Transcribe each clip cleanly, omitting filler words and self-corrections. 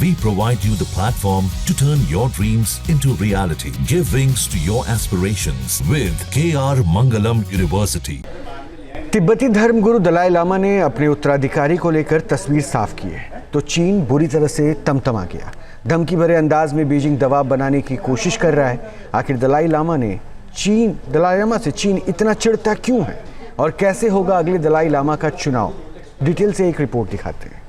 We provide you the platform to turn your dreams into reality. Give wings to your aspirations with KR Mangalam University. तिब्बती धर्मगुरु दलाई लामा ने अपने उत्तराधिकारी को लेकर तस्वीर साफ की है तो चीन बुरी तरह से तमतमा गया। धमकी भरे अंदाज में बीजिंग दबाव बनाने की कोशिश कर रहा है। आखिर दलाई लामा से चीन इतना चिढ़ता क्यों है और कैसे होगा अगले दलाई लामा का चुनाव? डिटेल से एक रिपोर्ट दिखाते हैं।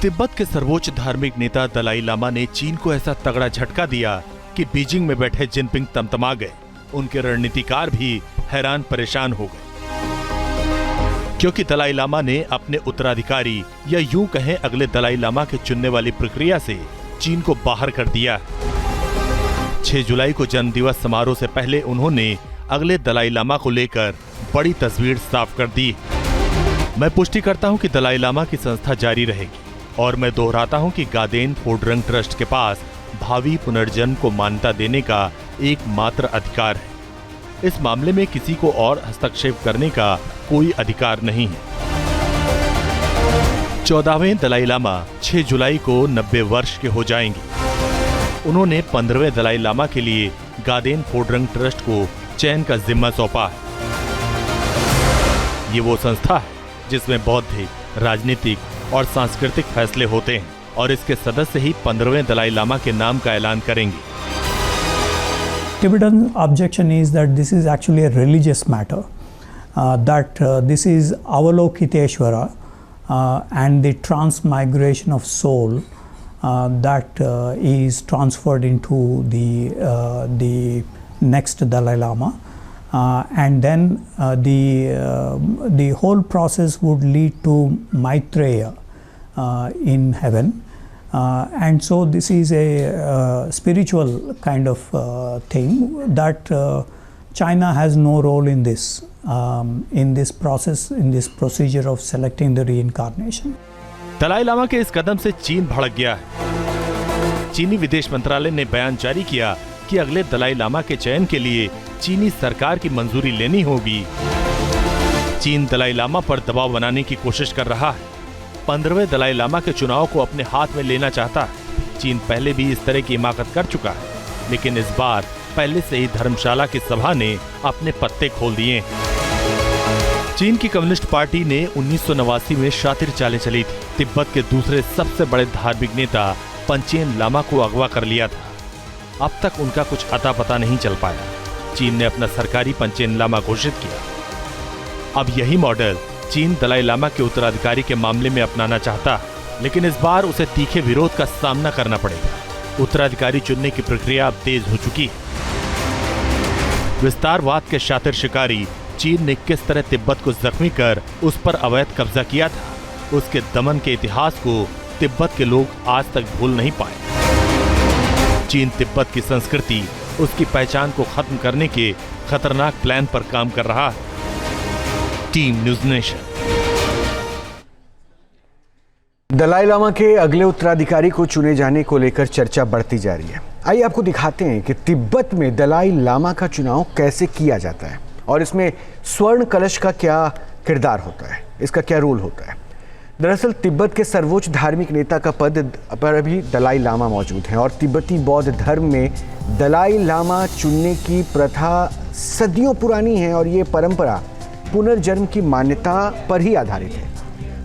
तिब्बत के सर्वोच्च धार्मिक नेता दलाई लामा ने चीन को ऐसा तगड़ा झटका दिया कि बीजिंग में बैठे जिनपिंग तमतमा गए। उनके रणनीतिकार भी हैरान परेशान हो गए, क्योंकि दलाई लामा ने अपने उत्तराधिकारी या यूं कहें अगले दलाई लामा के चुनने वाली प्रक्रिया से चीन को बाहर कर दिया। 6 जुलाई को जन्मदिवस समारोह से पहले उन्होंने अगले दलाई लामा को लेकर बड़ी तस्वीर साफ कर दी। मैं पुष्टि करता हूं कि दलाई लामा की संस्था जारी रहेगी और मैं दोहराता हूं कि गादेन फोड्रंग ट्रस्ट के पास भावी पुनर्जन्म को मान्यता देने का एकमात्र अधिकार है। इस मामले में किसी को और हस्तक्षेप करने का कोई अधिकार नहीं है। 14वें दलाई लामा 6 जुलाई को 90 वर्ष के हो जाएंगे। उन्होंने 15वें दलाई लामा के लिए गादेन फोड्रंग ट्रस्ट को चयन का जिम्मा सौंपा है। ये वो संस्था है जिसमें बौद्धिक, राजनीतिक और सांस्कृतिक फैसले होते हैं और इसके सदस्य ही 15वें दलाई लामा के नाम का ऐलान करेंगे। Tibetan objection is that this is actually a religious matter, that this is Avalokiteshvara and the transmigration of soul that is transferred into the next Dalai Lama. And then the whole process would lead to Maitreya in heaven, and so this is a spiritual kind of thing that China has no role in this process, in this procedure of selecting the reincarnation. Dalai Lama के इस कदम से चीन भड़क गया है। चीनी विदेश मंत्रालय ने बयान जारी किया कि अगले दलाई लामा के चयन के लिए चीनी सरकार की मंजूरी लेनी होगी। चीन दलाई लामा पर दबाव बनाने की कोशिश कर रहा है। 15वें दलाई लामा के चुनाव को अपने हाथ में लेना चाहता है। चीन पहले भी इस तरह की हिमाकत कर चुका है, लेकिन इस बार पहले से ही धर्मशाला की सभा ने अपने पत्ते खोल दिए। चीन की कम्युनिस्ट पार्टी ने 1989 में शातिर चालें चली थी। तिब्बत के दूसरे सबसे बड़े धार्मिक नेता पंचेन लामा को अगवा कर लिया था। अब तक उनका कुछ अता पता नहीं चल पाया। चीन ने अपना सरकारी पंचेन लामा घोषित किया। अब यही मॉडल चीन दलाई लामा के उत्तराधिकारी के मामले में अपनाना चाहता है, लेकिन इस बार उसे तीखे विरोध का सामना करना पड़ेगा। उत्तराधिकारी चुनने की प्रक्रिया अब तेज हो चुकी है। विस्तारवाद के शातिर शिकारी चीन ने किस तरह तिब्बत को जख्मी कर उस पर अवैध कब्जा किया था, उसके दमन के इतिहास को तिब्बत के लोग आज तक भूल नहीं पाए। चीन तिब्बत की संस्कृति, उसकी पहचान को खत्म करने के खतरनाक प्लान पर काम कर रहा है। Team News Nation. Dalai Lama के अगले उत्तराधिकारी को चुने जाने को लेकर चर्चा बढ़ती जा रही है। आइए आपको दिखाते हैं कि तिब्बत में दलाई लामा का चुनाव कैसे किया जाता है और इसमें स्वर्ण कलश का क्या किरदार होता है, इसका क्या रोल होता है। दरअसल तिब्बत के सर्वोच्च धार्मिक नेता का पद पर अभी दलाई लामा मौजूद हैं और तिब्बती बौद्ध धर्म में दलाई लामा चुनने की प्रथा सदियों पुरानी है और ये परंपरा पुनर्जन्म की मान्यता पर ही आधारित है।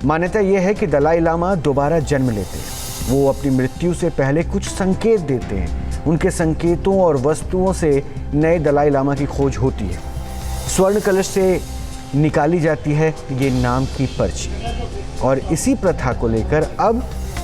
मान्यता यह है कि दलाई लामा दोबारा जन्म लेते हैं। वो अपनी मृत्यु से पहले कुछ संकेत देते हैं। उनके संकेतों और वस्तुओं से नए दलाई लामा की खोज होती है। स्वर्ण कलश से निकाली जाती है ये नाम की पर्ची और इसी प्रथा को लेकर अब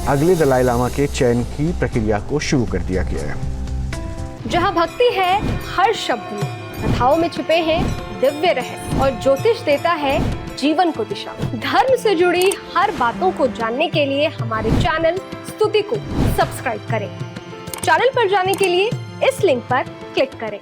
अगले दलाई लामा के चयन की प्रक्रिया को शुरू कर दिया गया है। जहाँ भक्ति है हर शब्द में, कथाओं में छुपे हैं दिव्य रहस्य और ज्योतिष देता है जीवन को दिशा। धर्म से जुड़ी हर बातों को जानने के लिए हमारे चैनल स्तुति को सब्सक्राइब करें। चैनल पर जाने के लिए इस लिंक पर क्लिक करें।